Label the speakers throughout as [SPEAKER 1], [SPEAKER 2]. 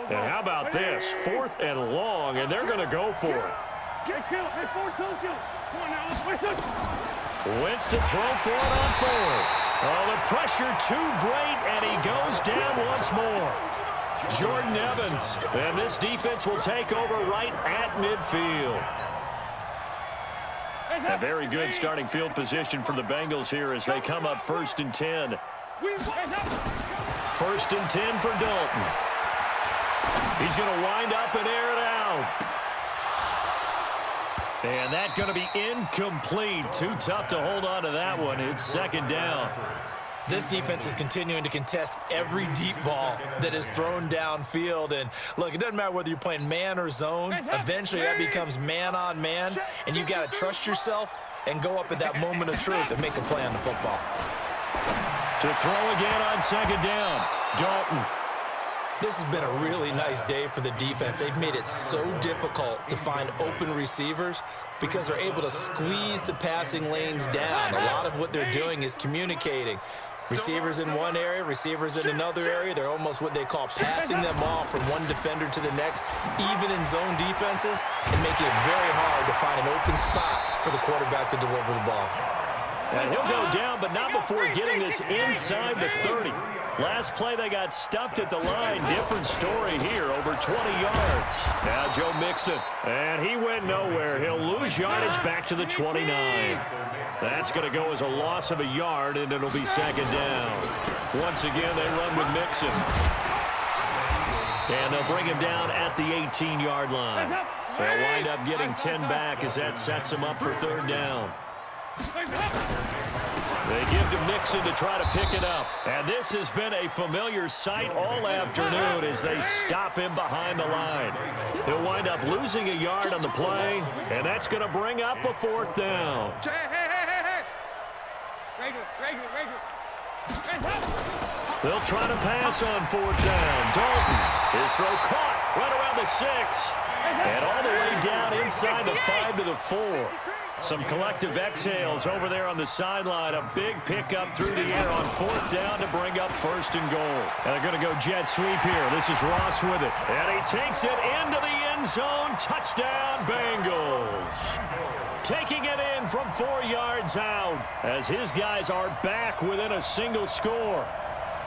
[SPEAKER 1] And how about this? 4th and long, and they're going to go for it. Wentz to throw for it on 4th. Oh, the pressure too great, and he goes down once more. Jordan Evans, and this defense will take over right at midfield. A very good starting field position for the Bengals here as they come up 1st and 10. 1st and 10 for Dalton. He's going to wind up and air it out. And that's going to be incomplete. Too tough to hold on to that one. It's 2nd down.
[SPEAKER 2] This defense is continuing to contest every deep ball that is thrown downfield. And, look, it doesn't matter whether you're playing man or zone. Eventually, that becomes man-on-man, and you've got to trust yourself and go up at that moment of truth and make a play on the football.
[SPEAKER 1] To throw again on 2nd down, Dalton.
[SPEAKER 2] This has been a really nice day for the defense. They've made it so difficult to find open receivers because they're able to squeeze the passing lanes down. A lot of what they're doing is communicating. Receivers in one area, receivers in another area. They're almost what they call passing them off from one defender to the next, even in zone defenses, and making it very hard to find an open spot for the quarterback to deliver the ball.
[SPEAKER 1] And he'll go down, but not before getting this inside the 30. Last play, they got stuffed at the line. Different story here, over 20 yards. Now Joe Mixon, and he went nowhere. He'll lose yardage back to the 29. That's going to go as a loss of a yard, and it'll be 2nd down. Once again, they run with Mixon. And they'll bring him down at the 18-yard line. They'll wind up getting 10 back as that sets them up for 3rd down. They give to Mixon to try to pick it up. And this has been a familiar sight all afternoon as they stop him behind the line. He'll wind up losing a yard on the play, and that's going to bring up a 4th down. They'll try to pass on 4th down. Dalton, his throw caught right around the 6. And all the way down inside the 5 to the 4. Some collective exhales over there on the sideline. A big pickup through the air on 4th down to bring up 1st and goal. And they're going to go jet sweep here. This is Ross with it. And he takes it into the end zone. Touchdown, Bengals. Taking it in from 4 yards out as his guys are back within a single score.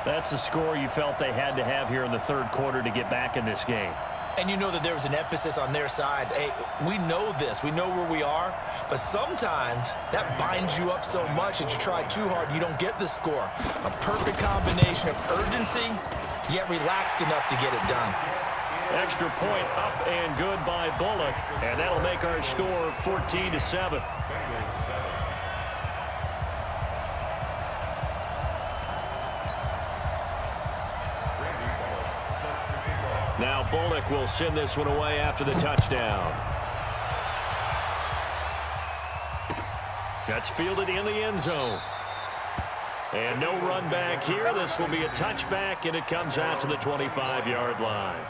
[SPEAKER 1] That's the score you felt they had to have here in the 3rd quarter to get back in this game.
[SPEAKER 2] And you know that there was an emphasis on their side. Hey, we know this. We know where we are. But sometimes that binds you up so much that you try too hard, you don't get the score. A perfect combination of urgency, yet relaxed enough to get it done.
[SPEAKER 1] Extra point up and good by Bullock. And that'll make our score 14-7. Now Bullock will send this one away after the touchdown. That's fielded in the end zone. And no run back here. This will be a touchback, and it comes out to the 25-yard line.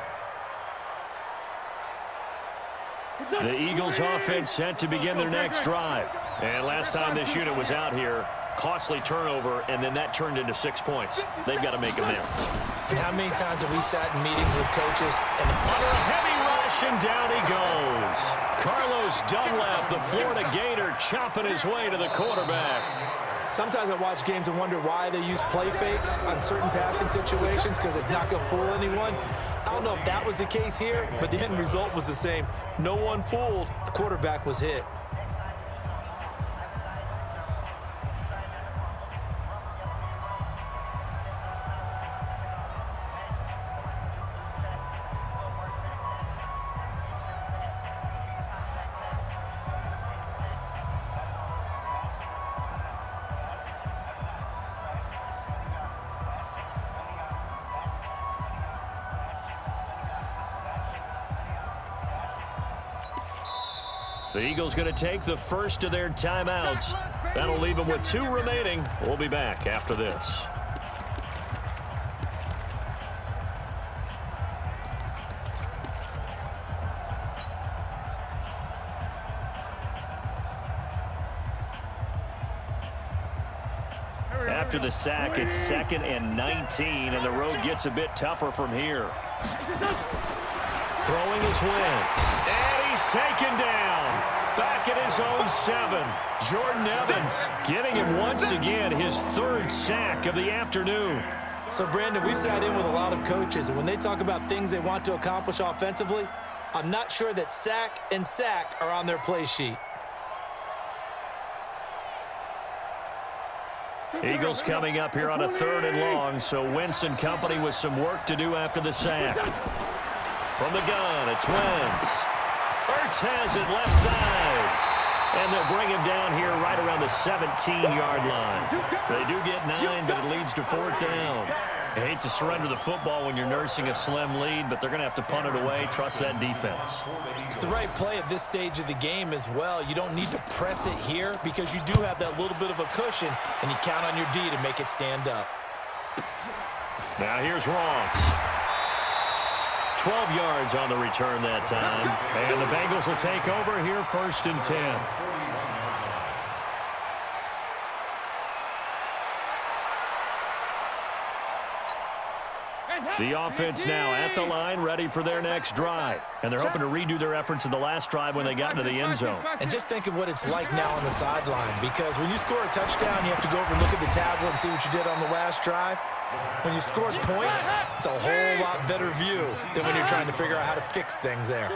[SPEAKER 1] The Eagles offense set to begin their next drive. And last time this unit was out here, costly turnover, and then that turned into 6 points. They've got to make amends.
[SPEAKER 2] And how many times have we sat in meetings with coaches and
[SPEAKER 1] under a heavy rush, and down he goes. Carlos Dunlap, the Florida Gator, chopping his way to the quarterback.
[SPEAKER 2] Sometimes I watch games and wonder why they use play fakes on certain passing situations because it's not going to fool anyone. I don't know if that was the case here, but the end result was the same. No one fooled. The quarterback was hit.
[SPEAKER 1] The Eagles going to take the first of their timeouts. That'll leave them with 2 remaining. We'll be back after this. After the sack, it's 2nd and 19, and the road gets a bit tougher from here. Throwing his Wentz. And he's taken down. Back at his own 7. Jordan Evans getting him once again his 3rd sack of the afternoon.
[SPEAKER 2] So, Brandon, we sat in with a lot of coaches, and when they talk about things they want to accomplish offensively, I'm not sure that sack and sack are on their play sheet.
[SPEAKER 1] Eagles coming up here on a 3rd and long, so Wentz and company with some work to do after the sack. From the gun, it's Wentz. Ertz has it left side. And they'll bring him down here right around the 17-yard line. They do get 9, but it leads to 4th down. I hate to surrender the football when you're nursing a slim lead, but they're going to have to punt it away. Trust that defense.
[SPEAKER 2] It's the right play at this stage of the game as well. You don't need to press it here because you do have that little bit of a cushion, and you count on your D to make it stand up.
[SPEAKER 1] Now here's Ross. 12 yards on the return that time. And the Bengals will take over here 1st and 10. The offense now at the line, ready for their next drive. And they're hoping to redo their efforts in the last drive when they got into the end zone.
[SPEAKER 2] And just think of what it's like now on the sideline, because when you score a touchdown, you have to go over and look at the tablet and see what you did on the last drive. When you score points, it's a whole lot better view than when you're trying to figure out how to fix things there.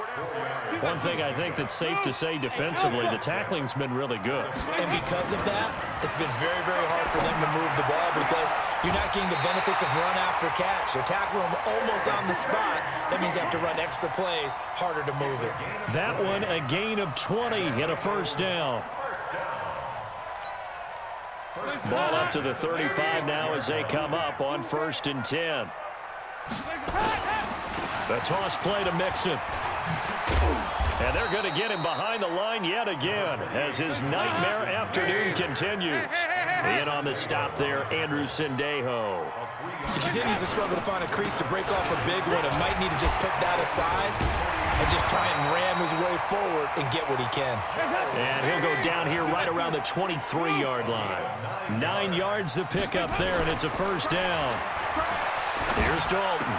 [SPEAKER 1] One thing I think that's safe to say defensively, the tackling's been really good.
[SPEAKER 2] And because of that, it's been very, very hard for them to move the ball because you're not getting the benefits of run after catch. They're tackling them almost on the spot. That means you have to run extra plays, harder to move it.
[SPEAKER 1] That one, a gain of 20 and a 1st down. Ball up to the 35 now as they come up on 1st and 10. The toss play to Mixon. And they're going to get him behind the line yet again as his nightmare afternoon continues. In on the stop there, Andrew Sendejo.
[SPEAKER 2] He continues to struggle to find a crease to break off a big one and might need to just put that aside and just try and ram his way forward and get what he can.
[SPEAKER 1] And he'll go down here right around the 23-yard line. 9 yards to pick up there, and it's a 1st down. Here's Dalton.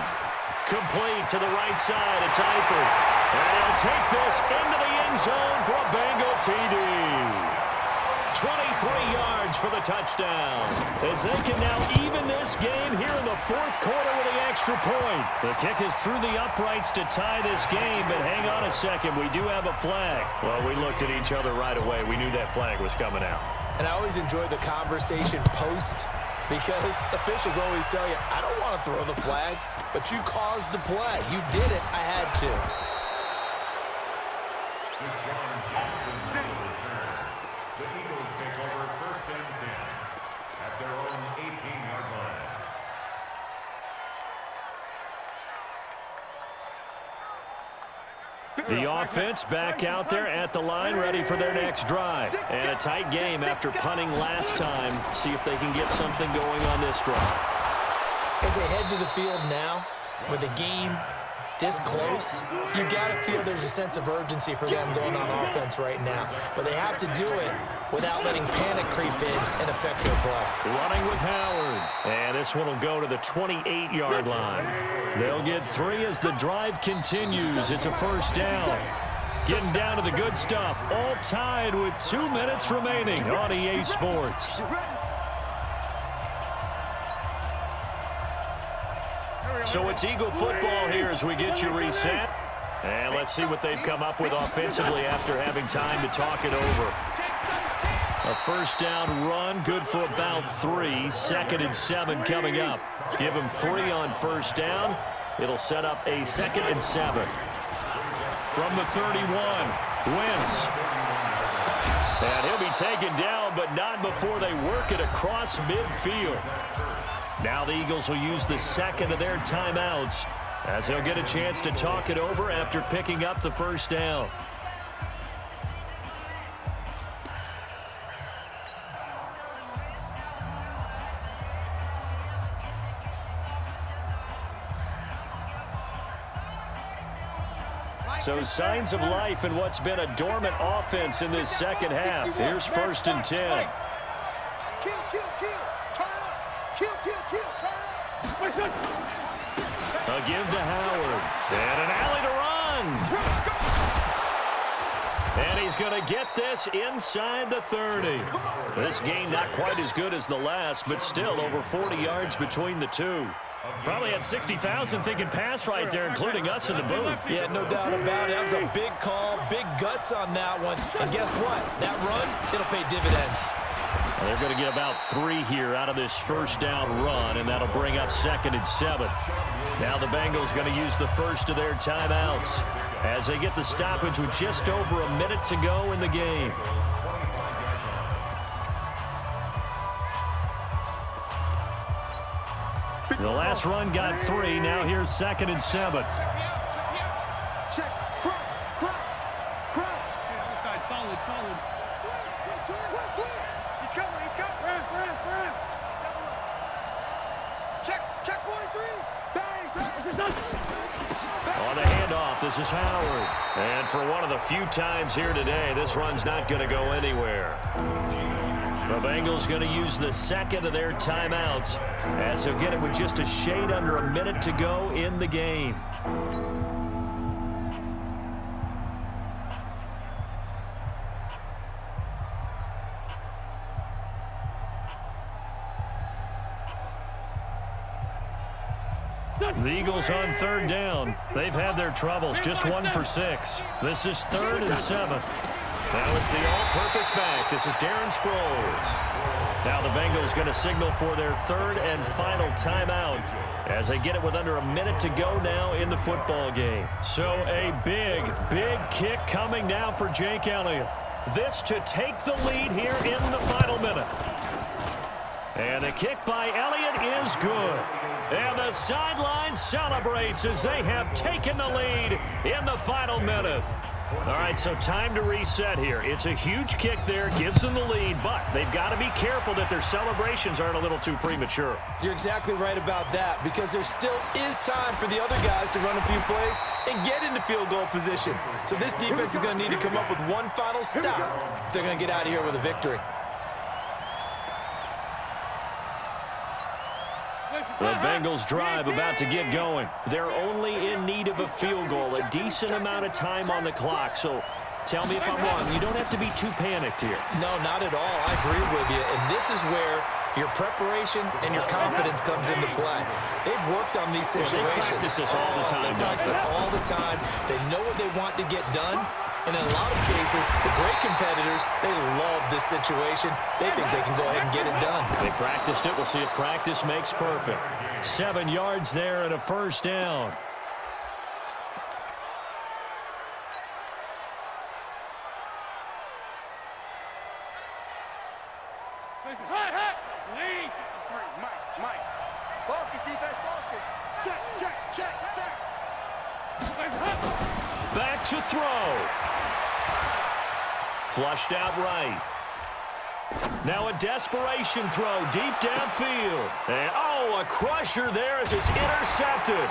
[SPEAKER 1] Complete to the right side. It's Eifert. And he'll take this into the end zone for a Bengal TD. 23 yards for the touchdown. As they can now even this game here in the 4th quarter with the extra point. The kick is through the uprights to tie this game, but hang on a second. We do have a flag. Well, we looked at each other right away. We knew that flag was coming out.
[SPEAKER 2] And I always enjoy the conversation post because officials always tell you, I don't want to throw the flag, but you caused the play. You did it. I had to.
[SPEAKER 3] The Eagles take over 1st and 10 at their own 18-yard line.
[SPEAKER 1] The offense back out there at the line, ready for their next drive. And a tight game after punting last time. See if they can get something going on this drive.
[SPEAKER 2] As they head to the field now, with the game this close, you got to feel there's a sense of urgency for them going on offense right now. But they have to do it without letting panic creep in and affect their play.
[SPEAKER 1] Running with Howard. And this one will go to the 28-yard line. They'll get 3 as the drive continues. It's a 1st down. Getting down to the good stuff. All tied with 2 minutes remaining on EA Sports. So it's Eagle football here as we get you reset. And let's see what they've come up with offensively after having time to talk it over. A 1st down run, good for about 3. 2nd and 7 coming up. Give them 3 on 1st down. It'll set up a 2nd and 7. From the 31, Wentz. And he'll be taken down, but not before they work it across midfield. Now the Eagles will use the 2nd of their timeouts as they'll get a chance to talk it over after picking up the 1st down. So signs of life in what's been a dormant offense in this 2nd half. Here's 1st and 10.
[SPEAKER 4] Kill, kill, kill. Turn up. Kill, kill, kill. Turn up.
[SPEAKER 1] A give to Howard. And an alley to run. And he's going to get this inside the 30. This game not quite as good as the last, but still over 40 yards between the two. Probably had 60,000 thinking pass right there, including us in the booth.
[SPEAKER 2] Yeah, no doubt about it. That was a big call, big guts on that one. And guess what? That run, it'll pay dividends.
[SPEAKER 1] Well, they're going to get about 3 here out of this first down run, and that'll bring up 2nd and 7. Now the Bengals going to use the first of their timeouts as they get the stoppage with just over a minute to go in the game. The last run got 3. Now here's 2nd and 7.
[SPEAKER 4] Check. Cross. Solid. He's coming. Run. Check 43. Bang.
[SPEAKER 1] On the handoff, this is Howard. And for one of the few times here today, this run's not going to go anywhere. The Bengals going to use the second of their timeouts as they'll get it with just a shade under a minute to go in the game. The Eagles on 3rd down. They've had their troubles, just 1 for 6. This is 3rd and 7. Now it's the all-purpose back. This is Darren Sproles. Now the Bengals going to signal for their 3rd and final timeout as they get it with under a minute to go now in the football game. So a big kick coming now for Jake Elliott. This to take the lead here in the final minute. And the kick by Elliott is good. And the sideline celebrates as they have taken the lead in the final minute. All right, so time to reset here. It's a huge kick there, gives them the lead, but they've got to be careful that their celebrations aren't a little too premature.
[SPEAKER 2] You're exactly right about that, because there still is time for the other guys to run a few plays and get into field goal position. So this defense is going to need to come up with one final stop if they're going to get out of here with a victory.
[SPEAKER 1] The Bengals drive about to get going. They're only in need of a field goal, a decent amount of time on the clock. So tell me if I'm wrong. You don't have to be too panicked here.
[SPEAKER 2] No, not at all. I agree with you. And this is where your preparation and your confidence comes into play. They've worked on these situations.
[SPEAKER 1] They practice this all the time.
[SPEAKER 2] They practice it all the time. They know what they want to get done. And in a lot of cases, the great competitors, they love this situation. They think they can go ahead and get it done.
[SPEAKER 1] They practiced it. We'll see if practice makes perfect. 7 yards there and a first down.
[SPEAKER 4] Mike. Focus, defense, focus. Check.
[SPEAKER 1] Back to throw. Flushed out right. Now a desperation throw deep downfield. And, a crusher there as it's intercepted.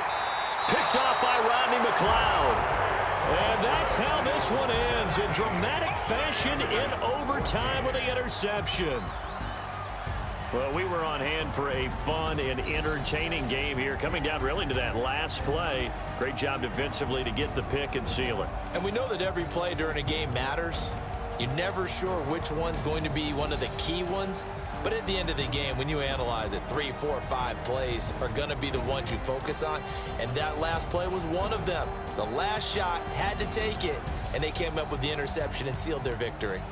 [SPEAKER 1] Picked off by Rodney McLeod. And that's how this one ends in dramatic fashion in overtime with the interception. Well, we were on hand for a fun and entertaining game here, coming down really to that last play. Great job defensively to get the pick and seal it.
[SPEAKER 2] And we know that every play during a game matters. You're never sure which one's going to be one of the key ones. But at the end of the game, when you analyze it, 3, 4, 5 plays are going to be the ones you focus on. And that last play was one of them. The last shot had to take it, and they came up with the interception and sealed their victory.